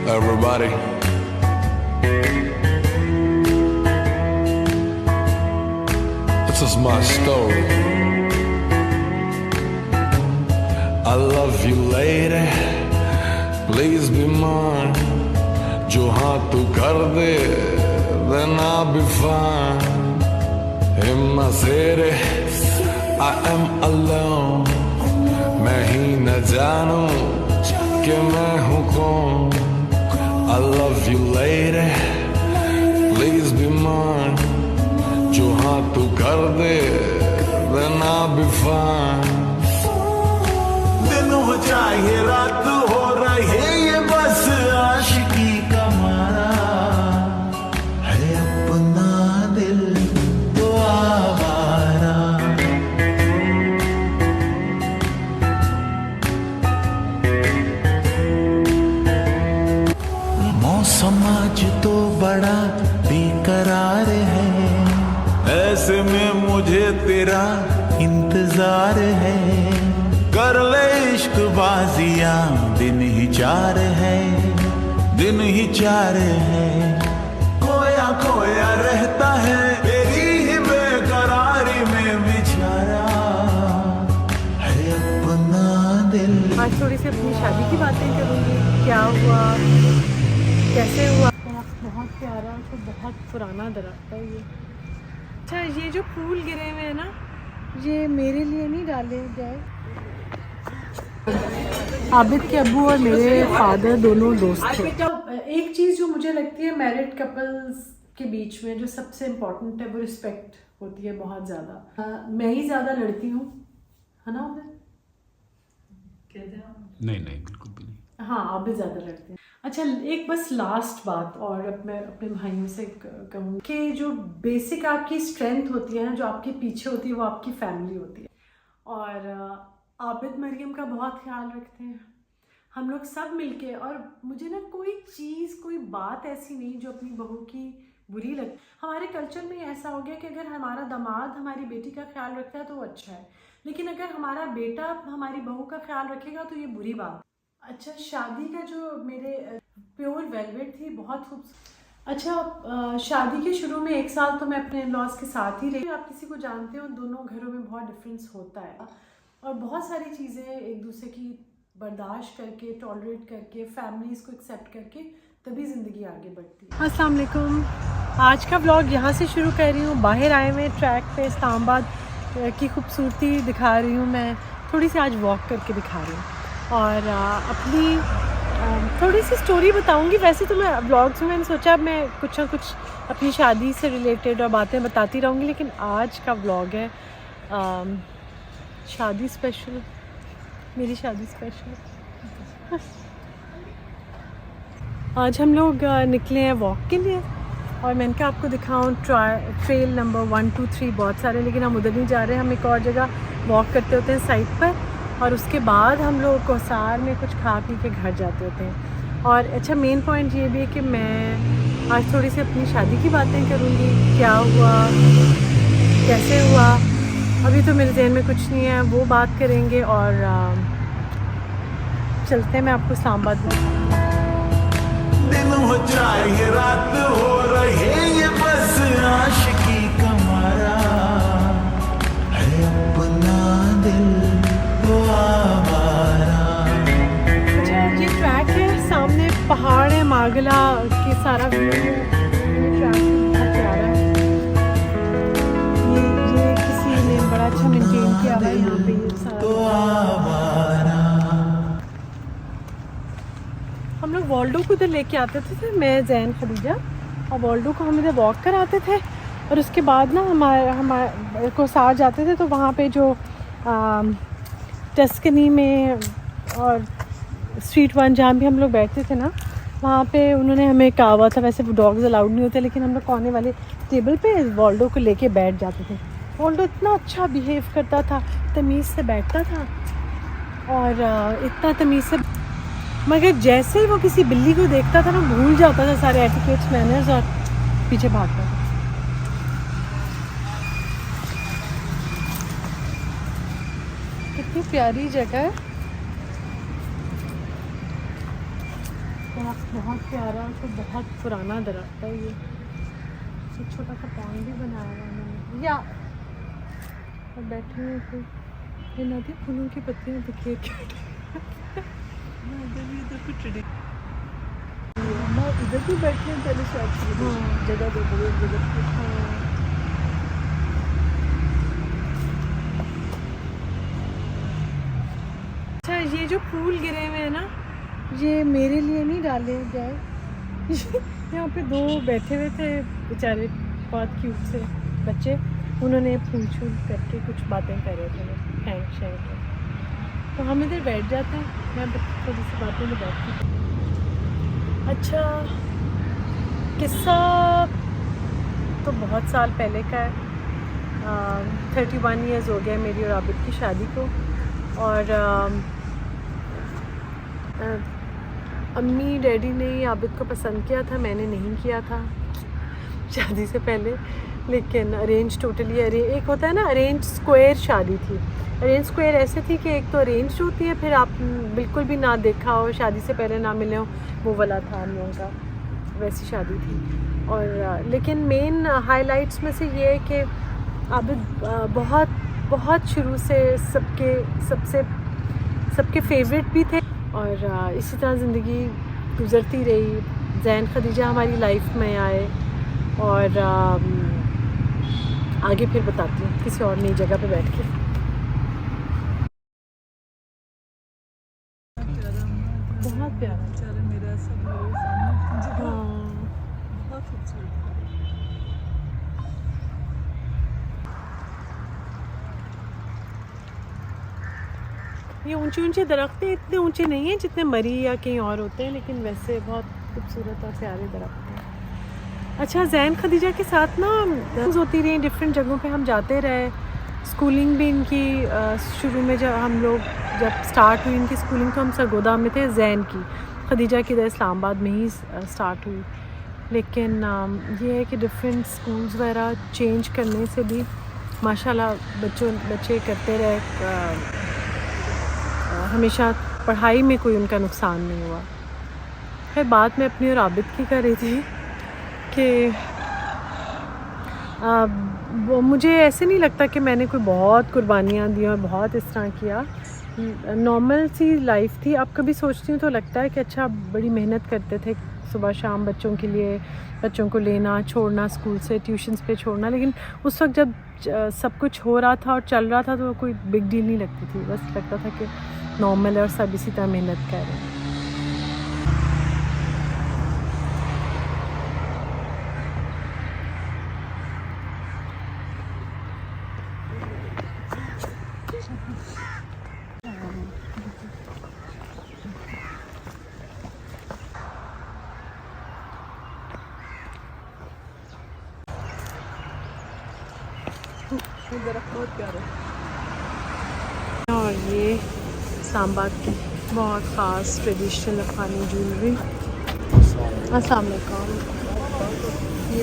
everybody. This is my story. I love you lady, please be mine. जो हाँ तू कर दे, then I'll be fine. In my city, I am alone. मैं ही न जानूं कि मैं हूँ कौन. I love you lady, please be mine. जो हाँ तू कर दे, then I'll be fine. दिन हो चाहे रात हो रहे ये बस आशिकी का मारा है अपना दिल तो आवारा. मौसम आज तो बड़ा बेकरार है, ऐसे में मुझे तेरा इंतजार है. कर ले इश्क बाजियां, दिन ही चार है, दिन ही चार है. खोया खोया रहता है तेरी ही बेकरारी में बेचारा है अपना दिल. आज थोड़ी सी अपनी शादी की बातें करूँगी. क्या हुआ, कैसे हुआ. बहुत प्यारा, तो बहुत पुराना दरख्त है ये. अच्छा, ये जो फूल गिरे हुए हैं ना, ये मेरे लिए नहीं डाले गए. आबिद के अब्बू और मेरे फादर दोनों दोस्त थे. एक चीज़ जो मुझे लगती है मैरिड कपल्स के बीच में जो सबसे इम्पोर्टेंट है वो रिस्पेक्ट होती है बहुत ज़्यादा. मैं ही ज़्यादा लड़ती हूँ, है ना आबिद? कहते हैं नहीं बिल्कुल भी नहीं. हाँ, आबिद ज़्यादा लड़ते हैं. अच्छा, एक बस लास्ट बात, और अब मैं अपने भाइयों से कहूँ कि जो बेसिक आपकी स्ट्रेंथ होती है ना, जो आपके पीछे होती है, वो आपकी फैमिली होती है. और आबिद मरियम का बहुत ख्याल रखते हैं. हम लोग सब मिलके, और मुझे ना कोई चीज़, कोई बात ऐसी नहीं जो अपनी बहू की बुरी लगती. हमारे कल्चर में ऐसा हो गया कि अगर हमारा दामाद हमारी बेटी का ख्याल रखता है तो वो अच्छा है, लेकिन अगर हमारा बेटा हमारी बहू का ख्याल रखेगा तो ये बुरी बात. अच्छा, शादी का जो मेरे प्योर वेलवेट थी, बहुत खूबसूरत. अच्छा, शादी के शुरू में 1 साल तो मैं अपने इन-लॉज के साथ ही रही. आप किसी को जानते हो, दोनों घरों में बहुत डिफरेंस होता है, और बहुत सारी चीज़ें एक दूसरे की बर्दाश्त करके, टॉलरेट करके, फैमिलीज़ को एक्सेप्ट करके तभी ज़िंदगी आगे बढ़ती है. अस्सलाम वालेकुम. आज का व्लॉग यहाँ से शुरू कर रही हूँ. बाहर आए हुए ट्रैक पे इस्लामाबाद की खूबसूरती दिखा रही हूँ. मैं थोड़ी सी आज वॉक करके दिखा रही हूँ और अपनी थोड़ी सी स्टोरी बताऊँगी. वैसे तो मैं व्लॉग्स में मैंने सोचा मैं कुछ ना कुछ अपनी शादी से रिलेटेड और बातें बताती रहूँगी, लेकिन आज का व्लॉग है शादी स्पेशल, मेरी शादी स्पेशल. आज हम लोग निकले हैं वॉक के लिए, और मैंने कहा आपको दिखाऊं ट्रेल नंबर 1, 2, 3 बहुत सारे, लेकिन हम उधर नहीं जा रहे हैं. हम एक और जगह वॉक करते होते हैं साइड पर, और उसके बाद हम लोग कोसार में कुछ खा पी के घर जाते होते हैं. और अच्छा, मेन पॉइंट ये भी है कि मैं आज थोड़ी सी अपनी शादी की बातें करूँगी. क्या हुआ, कैसे हुआ, अभी तो मेरे ज़हन में कुछ नहीं है, वो बात करेंगे. और चलते हैं, मैं आपको इस्लामाबाद में. दिन हो चाहे रात हो रहे ये बस आशिकी का मारा है अपना दिल तो आवारा. अच्छा, ये ट्रैक है, सामने पहाड़ है, मागला के सारा व्यू है. ये ट्रैक बहुत प्यारा है. ये किसी ने बड़ा अच्छा मेंटेन किया हुआ है यहाँ पे ये सारा. हम लोग वॉल्डो को इधर लेके आते थे, मैं जैन खदीजा, और वॉल्डो को हम इधर वॉक कराते थे. और उसके बाद ना हमारे को साथ जाते थे, तो वहाँ पे जो टस्कनी में और स्ट्रीट 1 जहाँ भी हम लोग बैठते थे ना, वहाँ पे उन्होंने हमें कहा हुआ था, वैसे वो डॉग्स अलाउड नहीं होते, लेकिन हम लोग कोने वाले टेबल पे वॉल्डो को लेके बैठ जाते थे. वॉल्डो इतना अच्छा बिहेव करता था, तमीज़ से बैठता था, और इतना तमीज़ से, मगर जैसे ही वो किसी बिल्ली को देखता था ना, भूल जाता था सारे एटिकेट्स, मैनर्स, और पीछे भागता था. कितनी प्यारी जगह है. दरख्त बहुत प्यारा, तो बहुत पुराना दरख्त है ये। एक छोटा सा पॉन्ड भी बनाया हुआ मैंने, या और बैठे हुए थे। ये नदी फूलों की पत्तियाँ दिखी है क्या? इधर भी बैठे हैं पहले से एक्चुअली जगह दे दी जगह। अच्छा, ये जो फूल गिरे हुए हैं ना, ये मेरे लिए नहीं डाले गए। यहाँ पे दो बैठे हुए थे बेचारे, बहुत क्यूट से बच्चे, उन्होंने फूल छूल करके कुछ बातें कर रहे थे, हैंग शैंग के। तो हम इधर बैठ जाते हैं, मैं थोड़ी सी बातों में बैठती हूँ। अच्छा, किस्सा तो बहुत साल पहले का है। 31 ईयर्स हो गया मेरी और आबिद की शादी को, और अम्मी डैडी ने आबिद को पसंद किया था, मैंने नहीं किया था शादी से पहले। लेकिन अरेंज टोटली एक होता है ना, अरेंज स्क्वायर शादी थी। अरेंज स्क्वायर ऐसे थी कि एक तो अरेंज होती है, फिर आप बिल्कुल भी ना देखा हो, शादी से पहले ना मिले हो, वो वाला था हम लोगों का, वैसी शादी थी। और लेकिन मेन हाइलाइट्स में से ये है कि आबिद बहुत बहुत शुरू से सबके फेवरेट भी थे, और इसी तरह ज़िंदगी गुज़रती रही। ज़ैन खदीजा हमारी लाइफ में आए, और आगे फिर बताती हूँ किसी और नई जगह पे बैठ के। बहुत प्यारा, बेचारा मेरा सब मेरे सामने जगह हाँ। बहुत खूबसूरत है। ये ऊंचे ऊंचे दरख्त हैं, इतने ऊंचे नहीं हैं जितने मरी या कहीं और होते हैं, लेकिन वैसे बहुत खूबसूरत और प्यारे दरख्त हैं। अच्छा, ज़ैन खदीजा के साथ ना होती रही, डिफरेंट जगहों पे हम जाते रहे। स्कूलिंग भी इनकी शुरू में जब स्टार्ट हुई इनकी स्कूलिंग, तो हम सरगोदा में थे। ज़ैन की खदीजा की इधर इस्लामाबाद में ही स्टार्ट हुई। लेकिन ये है कि डिफरेंट स्कूल्स वगैरह चेंज करने से भी माशाल्लाह बच्चे करते रहे। हमेशा पढ़ाई में कोई उनका नुकसान नहीं हुआ। फिर बात मैं अपनी और आबिद की कर रही थी कि मुझे ऐसे नहीं लगता कि मैंने कोई बहुत कुर्बानियाँ दी और बहुत इस तरह किया। नॉर्मल सी लाइफ थी। अब कभी सोचती हूँ तो लगता है कि अच्छा, बड़ी मेहनत करते थे सुबह शाम बच्चों के लिए, बच्चों को लेना छोड़ना, स्कूल से ट्यूशन्स पे छोड़ना। लेकिन उस वक्त जब सब कुछ हो रहा था और चल रहा था तो कोई बिग डील नहीं लगती थी, बस लगता था कि नॉर्मल है और सब इसी तरह मेहनत कर रहे हैं। दरख्त बहुत प्यारा है। और ये इस्लामाबाद की बहुत ख़ास ट्रेडिशनल अफ़गानी ज्वेलरी। अस्सलाम वालेकुम। ये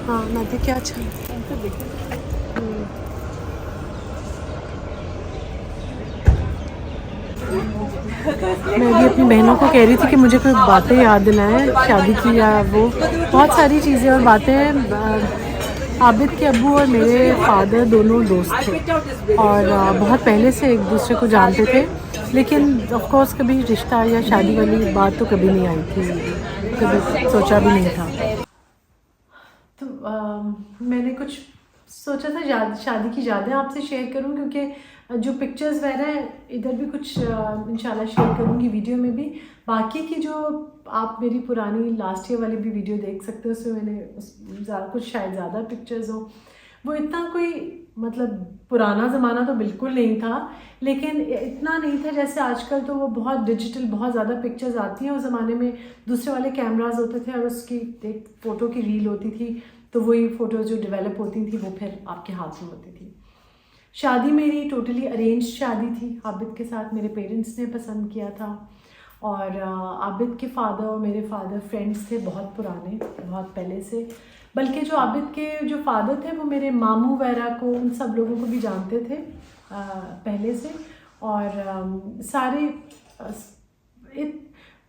हाँ, मैं भी क्या अच्छा मैं भी अपनी बहनों को कह रही थी कि मुझे कोई बातें याद दिलाएं शादी की, या वो बहुत सारी चीज़ें और बातें। आबिद के अब्बू और मेरे फादर दोनों दोस्त थे और बहुत पहले से एक दूसरे को जानते थे, लेकिन ऑफ कोर्स कभी रिश्ता या शादी वाली बात तो कभी नहीं आई थी, कभी सोचा भी नहीं था। तो मैंने कुछ सोचा था शादी की यादें आपसे शेयर करूं, क्योंकि जो पिक्चर्स वगैरह इधर भी कुछ इंशाल्लाह शेयर करूंगी वीडियो में भी। बाकी की जो आप मेरी पुरानी लास्ट ईयर वाली भी वीडियो देख सकते हो, उसमें मैंने कुछ शायद ज़्यादा पिक्चर्स हो। वो इतना कोई मतलब पुराना ज़माना तो बिल्कुल नहीं था, लेकिन इतना नहीं था जैसे आजकल तो वो बहुत डिजिटल बहुत ज़्यादा पिक्चर्स आती हैं। उस ज़माने में दूसरे वाले कैमराज होते थे और उसकी एक फ़ोटो की रील होती थी, तो वही फ़ोटोज़ जो डेवलप होती थी वो फिर आपके हाथ में होती थी। शादी मेरी टोटली अरेंज शादी थी। आबिद के साथ मेरे पेरेंट्स ने पसंद किया था, और आबिद के फादर और मेरे फादर फ्रेंड्स थे बहुत पुराने, बहुत पहले से। बल्कि जो आबिद के जो फादर थे वो मेरे मामू वगैरह को, उन सब लोगों को भी जानते थे पहले से। और सारे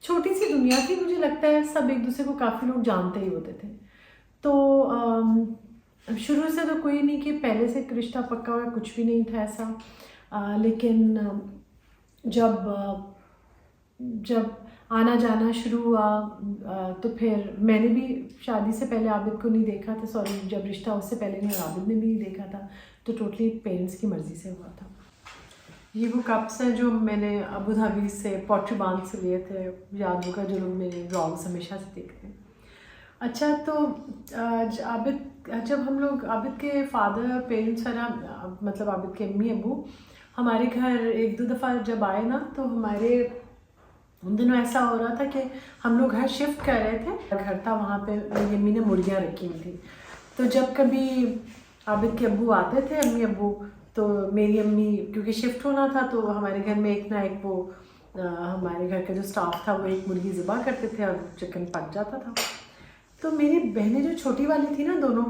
छोटी सी दुनिया थी, मुझे लगता है सब एक दूसरे को काफ़ी लोग जानते ही होते थे। तो शुरू से तो कोई नहीं कि पहले से रिश्ता पक्का हुआ, कुछ भी नहीं था ऐसा। लेकिन जब आना जाना शुरू हुआ तो फिर मैंने भी शादी से पहले आबिद को नहीं देखा था, सॉरी जब रिश्ता उससे पहले नहीं, आबिद ने भी नहीं देखा था, तो टोटली पेरेंट्स की मर्ज़ी से हुआ था। ये वो कप्स हैं जो मैंने अबू धाबी से पॉटरी बांध से लिए थे, याद होगा जो लोग मेरे ब्लॉग्स हमेशा से देखते हैं। अच्छा, तो आबिद जब हम लोग आबिद के फादर पेरेंट्स वाला मतलब आबिद के अम्मी अबू हमारे घर एक दो दफ़ा जब आए ना, तो हमारे उन दिनों ऐसा हो रहा था कि हम लोग घर शिफ्ट कर रहे थे, घर था वहाँ पे मेरी अम्मी ने मुर्गियाँ रखी हुई थी। तो जब कभी आबिद के अब्बू आते थे, अम्मी अब्बू, तो मेरी अम्मी क्योंकि शिफ्ट होना था तो हमारे घर में एक ना एक वो हमारे घर का जो स्टाफ था वो एक मुर्गी ज़िबा करते थे और चिकन पक जाता था। तो मेरी बहनें जो छोटी वाली थी ना दोनों,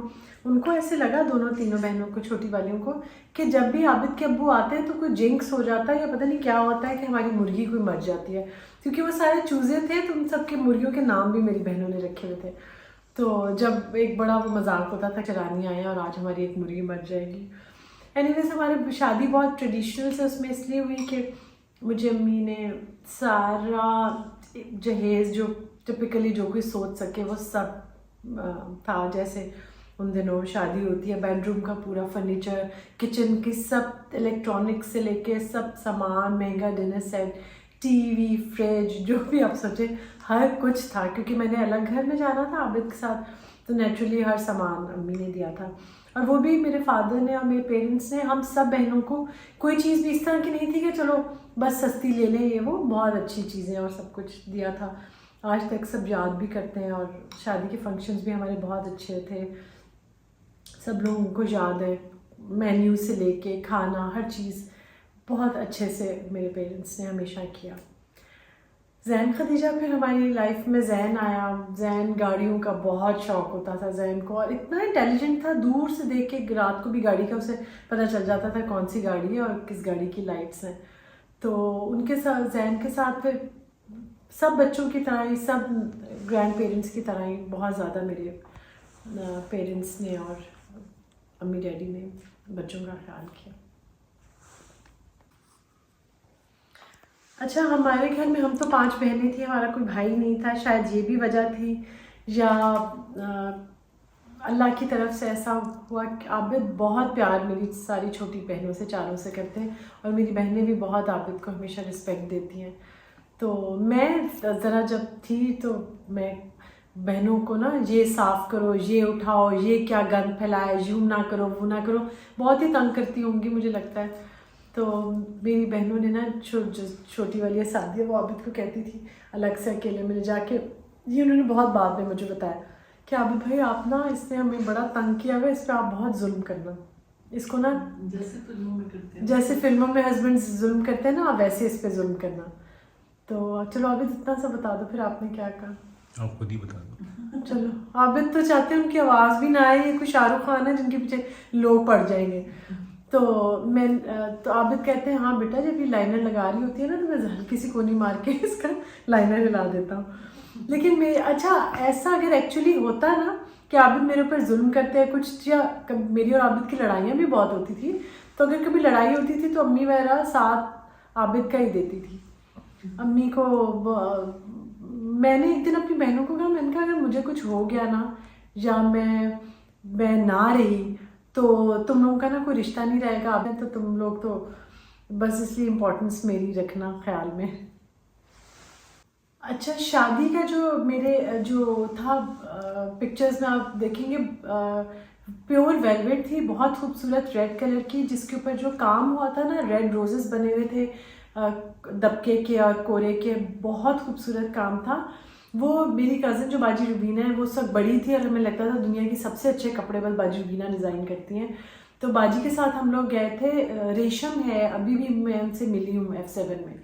उनको ऐसे लगा, दोनों तीनों बहनों को, छोटी वालियों को, कि जब भी आबिद के अब्बू आते हैं तो कोई जिंक्स हो जाता है या पता नहीं क्या होता है कि हमारी मुर्गी कोई मर जाती है, क्योंकि वो सारे चूज़े थे तो उन सबके मुर्गियों के नाम भी मेरी बहनों ने रखे हुए थे। तो जब एक बड़ा वो मजाक होता था, चरानी आया और आज हमारी एक मुर्गी मर जाएगी। एनीवेज हमारी शादी बहुत ट्रेडिशनल से उसमें इसलिए हुई कि मुझे अम्मी ने सारा जहेज़ जो टिपिकली जो कोई सोच सके वो सब था। जैसे उन दिनों शादी होती है, बेडरूम का पूरा फर्नीचर, किचन की सब इलेक्ट्रॉनिक्स से लेके सब सामान, महंगा डिनर सेट, टीवी, फ्रिज, जो भी आप सोचे हर कुछ था। क्योंकि मैंने अलग घर में जाना था आबिद के साथ, तो नेचुरली हर सामान अम्मी ने दिया था। और वो भी मेरे फादर ने और मेरे पेरेंट्स ने हम सब बहनों को, कोई चीज़ भी इस तरह की नहीं थी कि चलो बस सस्ती ले लें, ये वो बहुत अच्छी चीज़ें और सब कुछ दिया था। आज तक सब याद भी करते हैं और शादी के फंक्शंस भी हमारे बहुत अच्छे थे, सब लोगों को याद है, मेन्यू से लेके खाना हर चीज़ बहुत अच्छे से मेरे पेरेंट्स ने हमेशा किया। जैन खदीजा फिर हमारी लाइफ में जैन आया। जैन गाड़ियों का बहुत शौक़ होता था जैन को, और इतना इंटेलिजेंट था, दूर से देख के रात को भी गाड़ी का उसे पता चल जाता था कौन सी गाड़ी है और किस गाड़ी की लाइट्स हैं। तो उनके साथ, जैन के साथ फिर सब बच्चों की तरह ही, सब ग्रैंड पेरेंट्स की तरह ही बहुत ज़्यादा मेरे पेरेंट्स ने और अम्मी डैडी ने बच्चों का ख्याल किया। अच्छा, हमारे घर में हम तो 5 बहनें थी, हमारा कोई भाई नहीं था। शायद ये भी वजह थी या अल्लाह की तरफ से ऐसा हुआ कि आबिद बहुत प्यार मेरी सारी छोटी बहनों से, चारों से करते हैं, और मेरी बहनें भी बहुत आबिद को हमेशा रिस्पेक्ट देती हैं। तो मैं ज़रा जब थी तो मैं बहनों को ना, ये साफ़ करो, ये उठाओ, ये क्या गंद फैलाए, यूँ ना करो, वो ना करो, बहुत ही तंग करती होंगी मुझे लगता है। तो मेरी बहनों ने ना छोटी वाली सादिया, वो आबिद को कहती थी अलग से अकेले में ले जाके, ये उन्होंने बहुत बाद में मुझे बताया कि आबिद भाई आप ना, इसने हमें बड़ा तंग किया हुआ, इस पर आप बहुत जुल्म करना, इसको ना जैसे फिल्मों में करते हैं, जैसे फिल्मों में हस्बैंड जुल्म करते हैं ना, आप वैसे इस पर जुल्म करना। तो चलो आबिद इतना सा बता दो, फिर आपने क्या कहा? आप खुद ही बता दो। चलो, आबिद तो चाहते हैं उनकी आवाज़ भी ना आए, ये कोई शाहरुख खान है जिनके पीछे लोग पड़ जाएंगे। तो आबिद कहते हैं हाँ बेटा, जब ये लाइनर लगा रही होती है ना तो मैं हल्की सी कोनी मार के इसका लाइनर हिला देता हूँ। लेकिन अच्छा ऐसा अगर एक्चुअली होता ना कि आबिद मेरे ऊपर जुल्म करते हैं कुछ, या मेरी और आबिद की लड़ाइयाँ भी बहुत होती थी, तो अगर कभी लड़ाई होती थी तो अम्मी मेरा साथ आबिद का ही देती थी। अम्मी को मैंने एक दिन अपनी बहनों को कहा, मैंने कहा अगर मुझे कुछ हो गया ना, या मैं ना रही, तो तुम लोगों का ना कोई रिश्ता नहीं रहेगा, अब तो तुम लोग तो बस इसलिए इम्पोर्टेंस मेरी रखना ख्याल में। अच्छा, शादी का जो था पिक्चर्स में आप देखेंगे, प्योर वेलवेट थी, बहुत खूबसूरत रेड कलर की, जिसके ऊपर जो काम हुआ था ना, रेड रोजेस बने हुए थे दबके के और कोरे के, बहुत खूबसूरत काम था। वो मेरी कज़न जो बाजी रुबीना है, वो सब बड़ी थी और हमें लगता था दुनिया की सबसे अच्छे कपड़े बस बाजी रुबीना डिज़ाइन करती हैं। तो बाजी के साथ हम लोग गए थे, रेशम है, अभी भी मैं उनसे मिली हूँ F7 में,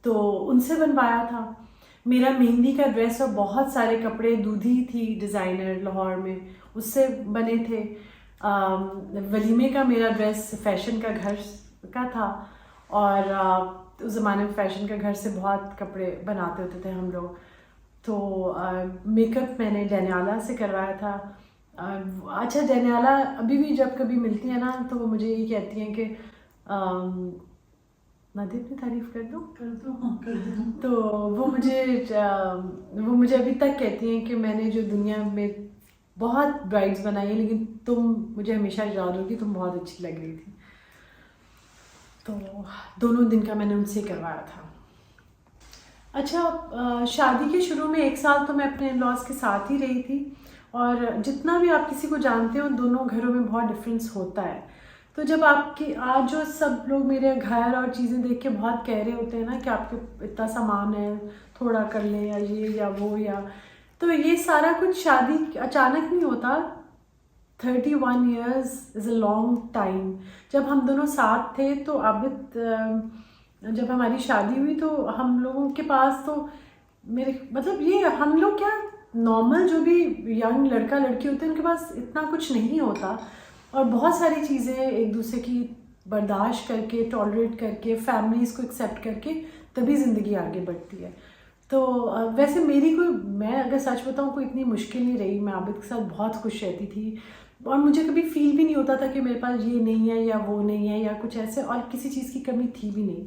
तो उनसे बनवाया था मेरा मेहंदी का ड्रेस, और बहुत सारे कपड़े, दूधी थी डिज़ाइनर लाहौर में, उससे बने थे। वलीमे का मेरा ड्रेस फैशन का घर का था, और उस ज़माने में फैशन का घर से बहुत कपड़े बनाते होते थे हम लोग। तो मेकअप मैंने डेनियाला से करवाया था। अच्छा, डेनियाला अभी भी जब कभी मिलती है ना तो वो मुझे ये कहती हैं कि नदीप ने तारीफ़ कर दो। तो वो मुझे अभी तक कहती हैं कि मैंने जो दुनिया में बहुत ब्राइड्स बनाई है, लेकिन तुम मुझे हमेशा याद होगी, तुम बहुत अच्छी लग रही थी। तो दोनों दिन का मैंने उनसे करवाया था। अच्छा, शादी के शुरू में 1 साल तो मैं अपने इन-लॉज़ के साथ ही रही थी, और जितना भी आप किसी को जानते हो दोनों घरों में बहुत डिफरेंस होता है। तो जब आपकी आज जो सब लोग मेरे घर और चीज़ें देख के बहुत कह रहे होते हैं ना कि आपके इतना सामान है, थोड़ा कर ले, या ये या वो, या तो ये सारा कुछ शादी अचानक नहीं होता। 31 years is a long time. जब हम दोनों साथ थे तो जब हमारी शादी हुई तो हम लोगों के पास तो मेरे मतलब ये हम लोग क्या नॉर्मल जो भी यंग लड़का लड़की होते हैं उनके पास इतना कुछ नहीं होता, और बहुत सारी चीज़ें एक दूसरे की बर्दाश्त करके, टॉलरेट करके, फैमिलीज़ को एक्सेप्ट करके तभी ज़िंदगी आगे बढ़ती है। तो वैसे मैं अगर सच बताऊँ कोई इतनी मुश्किल नहीं रही। मैं आबिद के साथ बहुत खुश रहती थी, और मुझे कभी फील भी नहीं होता था कि मेरे पास ये नहीं है या वो नहीं है या कुछ ऐसे, और किसी चीज़ की कमी थी भी नहीं।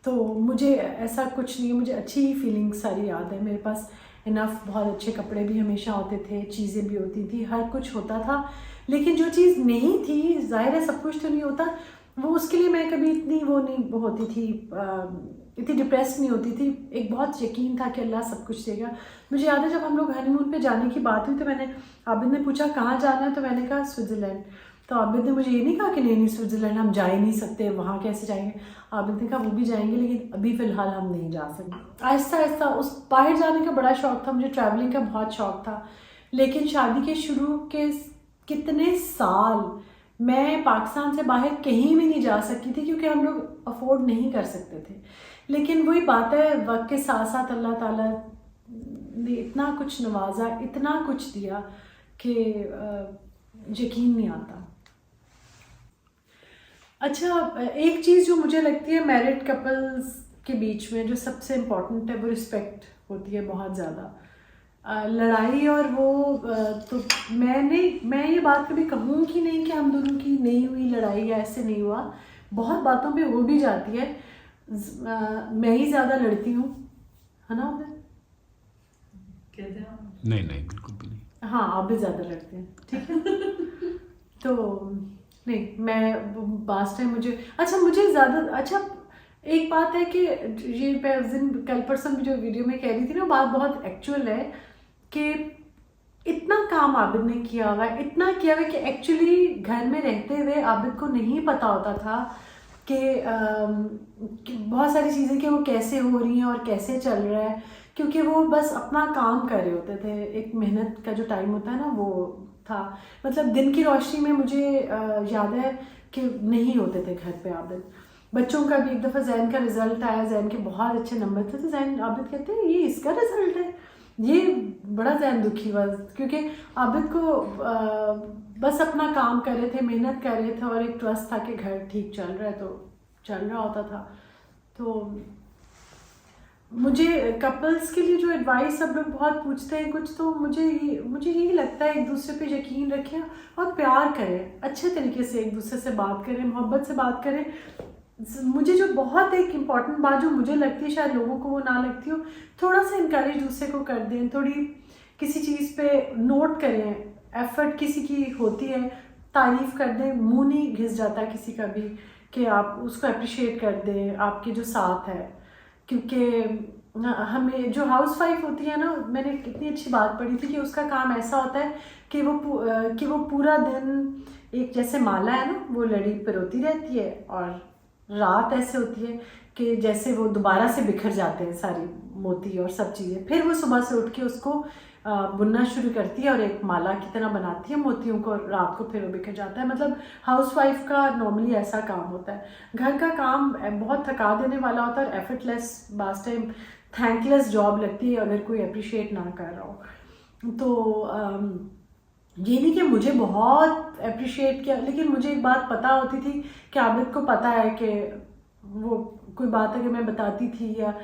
तो मुझे ऐसा कुछ नहीं है, मुझे अच्छी ही फीलिंग सारी याद है। मेरे पास इनफ बहुत अच्छे कपड़े भी हमेशा होते थे, चीज़ें भी होती थी, हर कुछ होता था। लेकिन जो चीज़ नहीं थी, ज़ाहिर है सब कुछ तो नहीं होता, वो उसके लिए मैं कभी इतनी वो होती थी, इतनी डिप्रेस नहीं होती थी। एक बहुत यकीन था कि अल्लाह सब कुछ देगा। मुझे याद है जब हम लोग हनीमून पे जाने की बात हुई तो आबिद ने पूछा कहाँ जाना है, तो मैंने कहा स्विट्ज़रलैंड। तो आबिद ने मुझे ये नहीं कहा कि नहीं स्विट्ज़रलैंड हम जा ही नहीं सकते, वहाँ कैसे जाएंगे। आबिद ने कहा वो भी जाएंगे, लेकिन अभी फ़िलहाल हम नहीं जा सकते। आहिस्ता आहिस्ता उस बाहर जाने का बड़ा शौक़ था मुझे, ट्रैवलिंग का बहुत शौक़ था। लेकिन शादी के शुरू के कितने साल मैं पाकिस्तान से बाहर कहीं भी नहीं जा सकती थी, क्योंकि हम लोग अफोर्ड नहीं कर सकते थे। लेकिन वही बात है, वक्त के साथ साथ अल्लाह ताला ने इतना कुछ नवाजा, इतना कुछ दिया कि यकीन नहीं आता। अच्छा, एक चीज़ जो मुझे लगती है मैरिड कपल्स के बीच में जो सबसे इम्पोर्टेंट है वो रिस्पेक्ट होती है बहुत ज़्यादा। लड़ाई और वो तो मैं ये बात कभी कहूँगी नहीं कि हम दोनों की नहीं हुई लड़ाई या ऐसे नहीं हुआ, बहुत बातों पे हो भी जाती है। मैं ही ज़्यादा लड़ती हूँ, है ना आबिद? कहते हैं नहीं नहीं बिल्कुल भी नहीं। हाँ, आप भी ज़्यादा लड़ते हैं, ठीक है। तो नहीं, मैं बात टाइम मुझे ज़्यादा अच्छा एक बात है कि ये मैं उस दिन कल परसों भी जो वीडियो में कह रही थी ना, बात बहुत एक्चुअल है कि इतना काम आबिद ने किया हुआ है, इतना किया हुआ है कि एक्चुअली घर में रहते हुए आबिद को नहीं पता होता था कि बहुत सारी चीज़ें कि वो कैसे हो रही हैं और कैसे चल रहा है, क्योंकि वो बस अपना काम कर रहे होते थे। एक मेहनत का जो टाइम होता है ना वो था, मतलब दिन की रोशनी में मुझे याद है कि नहीं होते थे घर पे आबिद। बच्चों का भी एक दफ़ा जैन का रिज़ल्ट आया, जैन के बहुत अच्छे नंबर थे, तो जैन आबिद कहते हैं ये इसका रिज़ल्ट है। ये बड़ा जैन दुखी हुआ, क्योंकि आबिद को बस अपना काम कर रहे थे, मेहनत कर रहे थे, और एक ट्रस्ट था कि घर ठीक चल रहा है तो चल रहा होता था। तो मुझे कपल्स के लिए जो एडवाइस सब लोग बहुत पूछते हैं कुछ, तो मुझे यही लगता है एक दूसरे पे यकीन रखें और प्यार करें, अच्छे तरीके से एक दूसरे से बात करें, मोहब्बत से बात करें। मुझे जो बहुत एक इम्पॉर्टेंट बात जो मुझे लगती है, शायद लोगों को वो ना लगती हो, थोड़ा सा इनकरेज दूसरे को कर दें, थोड़ी किसी चीज़ पे नोट करें, एफर्ट किसी की होती है, तारीफ़ कर दें, मुंह नहीं घिस जाता किसी का भी कि आप उसको अप्रिशिएट कर दें आपके जो साथ है। क्योंकि हमें जो हाउस वाइफ होती है ना, मैंने कितनी अच्छी बात पढ़ी थी कि उसका काम ऐसा होता है कि वो पूरा दिन एक जैसे माला है ना, वो लड़ी पिरोती रहती है, और रात ऐसे होती है कि जैसे वो दोबारा से बिखर जाते हैं सारी मोती और सब चीज़ें, फिर वो सुबह से उठ के उसको बुनना शुरू करती है और एक माला की तरह बनाती है मोतियों को, रात को फिर वो बिखर जाता है। मतलब हाउसवाइफ का नॉर्मली ऐसा काम होता है। घर का काम बहुत थका देने वाला होता है और एफर्टलेस, बास टाइम थैंकलेस जॉब लगती है अगर कोई अप्रिशिएट ना कर रहा हो। तो ये नहीं कि मुझे बहुत अप्रिशिएट किया, लेकिन मुझे एक बात पता होती थी कि आबिद को पता है कि वो कोई बात अगर मैं बताती थी या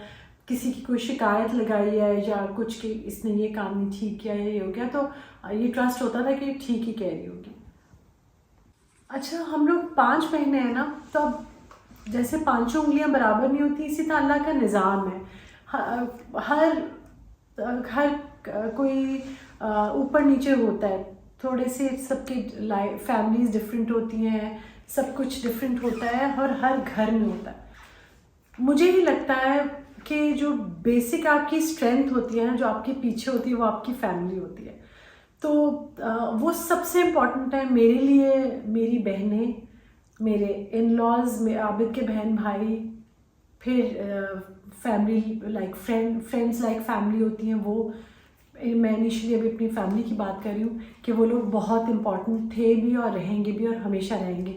किसी की कोई शिकायत लगाई है या कुछ कि इसने ये काम नहीं ठीक किया या ये हो गया, तो ये ट्रस्ट होता था कि ठीक ही कह रही होगी। अच्छा, हम लोग 5 बहनें हैं ना, तो अब जैसे 5 उंगलियां बराबर नहीं होती, इसी तरह अल्लाह का निज़ाम है। हर कोई ऊपर नीचे होता है, थोड़े से सबकी फैमिलीज डिफरेंट होती हैं, सब कुछ डिफरेंट होता है और हर घर में होता है। मुझे ही लगता है कि जो बेसिक आपकी स्ट्रेंथ होती है ना, जो आपके पीछे होती है, वो आपकी फैमिली होती है। तो वो सबसे इम्पॉर्टेंट है मेरे लिए। मेरी बहनें, मेरे इन-लॉज, आबिद के बहन भाई, फिर family like friends like family होती हैं वो। मैं इनिशियली अभी अपनी फैमिली की बात कर रही हूँ कि वो लोग बहुत इम्पॉर्टेंट थे भी और रहेंगे भी और हमेशा रहेंगे,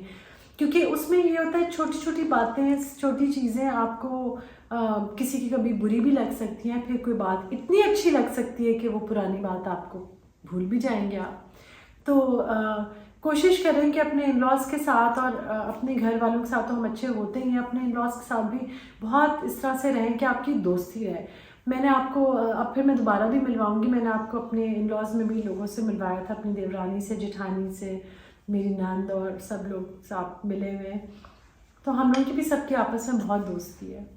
क्योंकि उसमें ये होता है छोटी छोटी बातें, छोटी चीज़ें आपको किसी की कभी बुरी भी लग सकती हैं, फिर कोई बात इतनी अच्छी लग सकती है कि वो पुरानी बात आपको भूल भी जाएंगे आप। तो कोशिश करें कि अपने इन-लॉज़ के साथ और अपने घर वालों के साथ तो हम अच्छे होते ही हैं, अपने इन-लॉज़ के साथ भी बहुत इस तरह से रहें कि आपकी दोस्ती रहे। मैंने आपको अब फिर मैं दोबारा भी मिलवाऊंगी, मैंने आपको अपने इन-लॉज़ में भी लोगों से मिलवाया था, अपनी देवरानी से, जेठानी से, मेरी नंद और सब लोग साथ मिले हुए हैं। तो हम लोगों की भी सबकी आपस में बहुत दोस्ती है।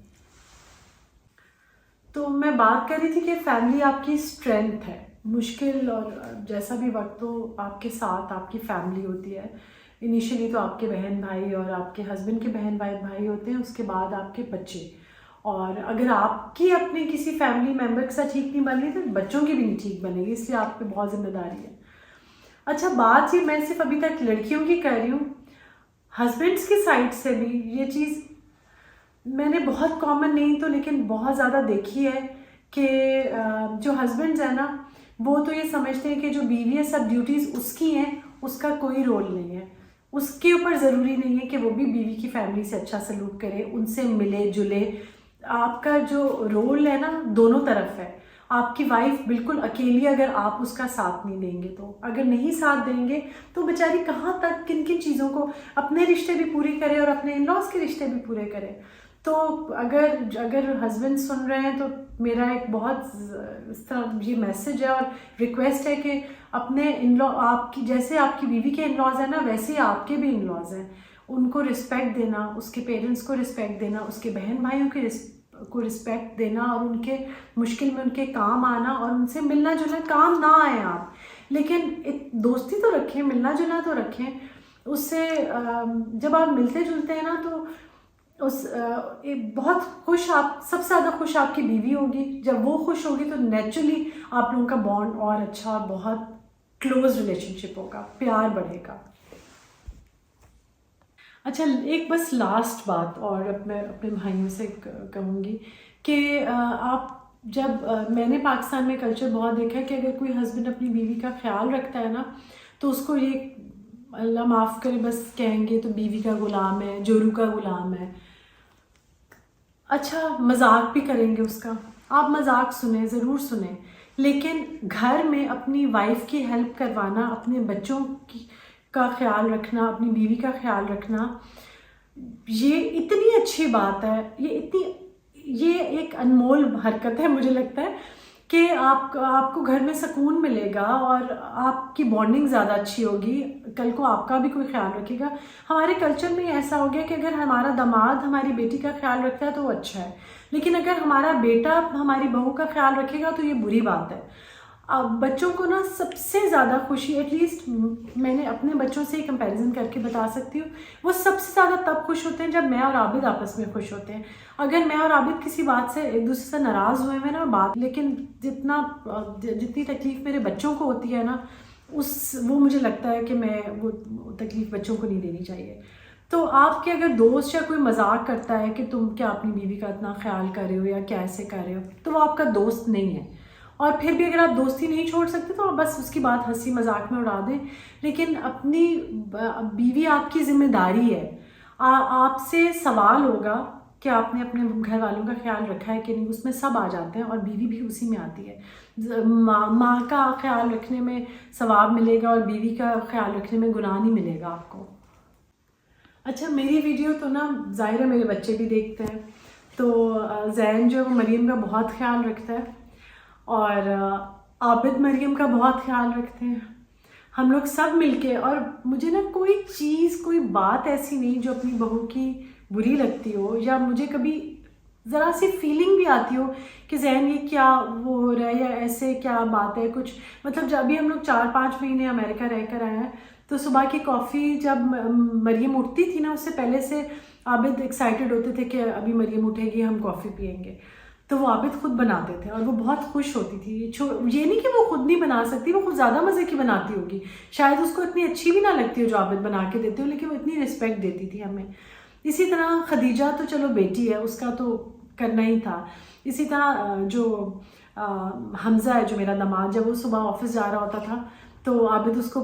तो मैं बात कर रही थी कि फैमिली आपकी स्ट्रेंथ है। मुश्किल और जैसा भी वक्त हो, आपके साथ आपकी फैमिली होती है। इनिशियली तो आपके बहन भाई और आपके हस्बैंड के बहन भाई होते हैं, उसके बाद आपके बच्चे। और अगर आपकी अपने किसी फैमिली मेम्बर के साथ ठीक नहीं बन रही तो बच्चों की भी नहीं ठीक बनेगी, इसलिए आप पे बहुत जिम्मेदारी है। अच्छा, बात ये मैं सिर्फ अभी तक लड़कियों की कर रही हूँ, हस्बैंड्स की साइड से भी ये चीज़ मैंने बहुत कॉमन नहीं तो लेकिन बहुत ज़्यादा देखी है कि जो हस्बैंड्स हैं ना, वो तो ये समझते हैं कि जो बीवी है सब ड्यूटीज़ उसकी हैं, उसका कोई रोल नहीं है। उसके ऊपर ज़रूरी नहीं है कि वो भी बीवी की फैमिली से अच्छा सलूक करे, उनसे मिले जुले। आपका जो रोल है ना, दोनों तरफ है। आपकी वाइफ बिल्कुल अकेली अगर आप उसका साथ नहीं देंगे, तो अगर नहीं साथ देंगे तो बेचारी कहाँ तक किन किन चीज़ों को, अपने रिश्ते भी पूरी करे और अपने इन-लॉज़ के रिश्ते भी पूरे करे। तो अगर हस्बैंड सुन रहे हैं तो मेरा एक बहुत इस तरह ये मैसेज है और रिक्वेस्ट है कि अपने इन-लॉ, आपकी जैसे आपकी बीवी के इन-लॉज़ हैं ना, वैसे ही आपके भी इन-लॉज़ हैं। उनको रिस्पेक्ट देना, उसके पेरेंट्स को रिस्पेक्ट देना, उसके बहन भाइयों को रिस्पेक्ट देना और उनके मुश्किल में उनके काम आना और उनसे मिलना जुलना। काम ना आए आप, लेकिन एक दोस्ती तो रखें, मिलना जुलना तो रखें। उससे जब आप मिलते जुलते हैं ना तो बहुत खुश, आप सबसे ज़्यादा खुश आपकी बीवी होगी। जब वो खुश होगी तो नेचुरली आप लोगों का बॉन्ड और अच्छा और बहुत क्लोज रिलेशनशिप होगा, प्यार बढ़ेगा। अच्छा, एक बस लास्ट बात और मैं अपने भाइयों से कहूँगी कि आप जब मैंने पाकिस्तान में कल्चर बहुत देखा है कि अगर कोई हस्बैंड अपनी बीवी का ख्याल रखता है ना, तो उसको ये अल्लाह माफ़ करे बस कहेंगे तो बीवी का गुलाम है, जोरू का गुलाम है। अच्छा, मजाक भी करेंगे उसका, आप मजाक सुने, ज़रूर सुने, लेकिन घर में अपनी वाइफ की हेल्प करवाना, अपने बच्चों की का ख्याल रखना, अपनी बीवी का ख्याल रखना, ये इतनी अच्छी बात है, ये एक अनमोल हरकत है। मुझे लगता है कि आपको घर में सुकून मिलेगा और आपकी बॉन्डिंग ज़्यादा अच्छी होगी, कल को आपका भी कोई ख्याल रखेगा। हमारे कल्चर में ऐसा हो गया कि अगर हमारा दामाद हमारी बेटी का ख्याल रखता है तो वो अच्छा है, लेकिन अगर हमारा बेटा हमारी बहू का ख्याल रखेगा तो ये बुरी बात है। अब बच्चों को ना सबसे ज़्यादा खुशी, एटलीस्ट मैंने अपने बच्चों से कंपैरिजन करके बता सकती हूँ, वो सबसे ज़्यादा तब खुश होते हैं जब मैं और आबिद आपस में खुश होते हैं। अगर मैं और आबिद किसी बात से एक दूसरे से नाराज़ हुए हैं ना बात, लेकिन जितनी तकलीफ़ मेरे बच्चों को होती है ना, वो मुझे लगता है कि मैं वो तकलीफ़ बच्चों को नहीं देनी चाहिए। तो आपके अगर दोस्त या कोई मजाक करता है कि तुम क्या अपनी बीवी का इतना ख्याल कर रहे हो या क्या ऐसे कर रहे हो, तो वो आपका दोस्त नहीं है। और फिर भी अगर आप दोस्ती नहीं छोड़ सकते तो आप बस उसकी बात हंसी मजाक में उड़ा दें, लेकिन अपनी बीवी आपकी जिम्मेदारी है। आपसे सवाल होगा कि आपने अपने घर वालों का ख्याल रखा है कि नहीं, उसमें सब आ जाते हैं और बीवी भी उसी में आती है। माँ का ख्याल रखने में सवाब मिलेगा और बीवी का ख्याल रखने में गुनाह नहीं मिलेगा आपको। अच्छा, मेरी वीडियो तो ना ज़ाहिर है मेरे बच्चे भी देखते हैं, तो जैन जो है वो मरीम का बहुत ख्याल रखता है और आबिद मरीम का बहुत ख्याल रखते हैं। हम लोग सब मिलके, और मुझे ना कोई चीज़, कोई बात ऐसी नहीं जो अपनी बहू की बुरी लगती हो, या मुझे कभी ज़रा सी फीलिंग भी आती हो कि जैन ये क्या वो हो रहा है या ऐसे क्या बात है कुछ। मतलब जब भी हम लोग 4-5 महीने अमेरिका रह कर आए हैं, तो सुबह की कॉफ़ी जब मरीम उठती थी ना, उससे पहले से आबिद एक्साइटेड होते थे कि अभी मरीम उठेगी, हम कॉफ़ी पियेंगे। तो वो आबिद खुद बनाते थे और वो बहुत खुश होती थी। ये नहीं कि वो खुद नहीं बना सकती, वो खुद ज़्यादा मज़े की बनाती होगी, शायद उसको इतनी अच्छी भी ना लगती हो जो आबिद बना के देते हो, लेकिन वो इतनी रिस्पेक्ट देती थी हमें। इसी तरह खदीजा तो चलो बेटी है, उसका तो करना ही था। इसी तरह जो हमज़ा है जो मेरा दामाद, जब वो सुबह ऑफिस जा रहा होता था तो आबिद उसको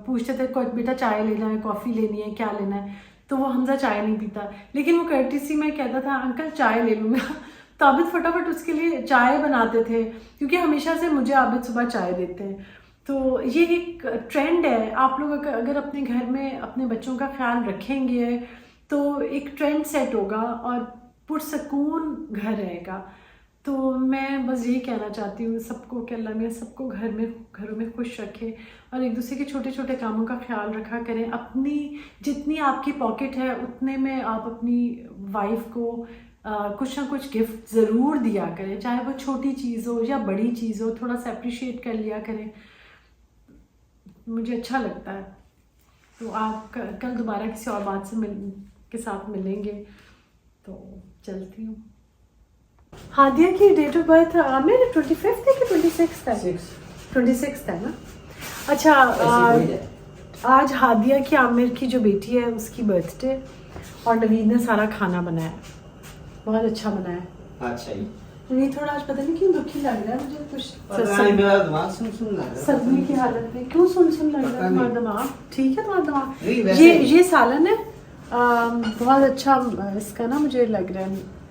पूछते थे बेटा चाय लेना है, कॉफ़ी लेनी है, क्या लेना है, तो वो हमज़ा चाय नहीं पीता, लेकिन वो कर्टिसी में कहता था अंकल चाय ले लूँगा। तो आबिद फटाफट उसके लिए चाय बनाते थे, क्योंकि हमेशा से मुझे आबिद सुबह चाय देते हैं। तो ये एक ट्रेंड है, आप लोग अगर अपने घर में अपने बच्चों का ख्याल रखेंगे तो एक ट्रेंड सेट होगा और पुरसकून घर रहेगा। तो मैं बस यही कहना चाहती हूँ सबको कि अल्लाह मियां सबको घरों में खुश रखे और एक दूसरे के छोटे छोटे कामों का ख्याल रखा करें। अपनी जितनी आपकी पॉकेट है उतने में आप अपनी वाइफ को कुछ ना कुछ गिफ्ट ज़रूर दिया करें, चाहे वो छोटी चीज़ हो या बड़ी चीज़ हो, थोड़ा सा अप्रिशिएट कर लिया करें, मुझे अच्छा लगता है। तो आप कल दोबारा किसी और बात से के साथ मिलेंगे, तो चलती हूँ। हादिया की डेट ऑफ बर्थ मेरे 25 है कि 26 है? 26 है ना। अच्छा, आज हादिया की आमिर की जो बेटी है उसकी बर्थडे, और नवीद ने सारा खाना बनाया, बहुत अच्छा बनाया। अच्छा ही नहीं, थोड़ा आज पता नहीं क्यों दुखी लग रहा है मुझे, कुछ मेरा दिमाग सुन लग रहा है। सदमे की हालत में क्यों सुन लग रहा है तुम्हारा दिमाग? ठीक है तुम्हारा दिमाग। नहीं, वैसे ये सालन है, बहुत अच्छा इसका ना मुझे लग रहा है।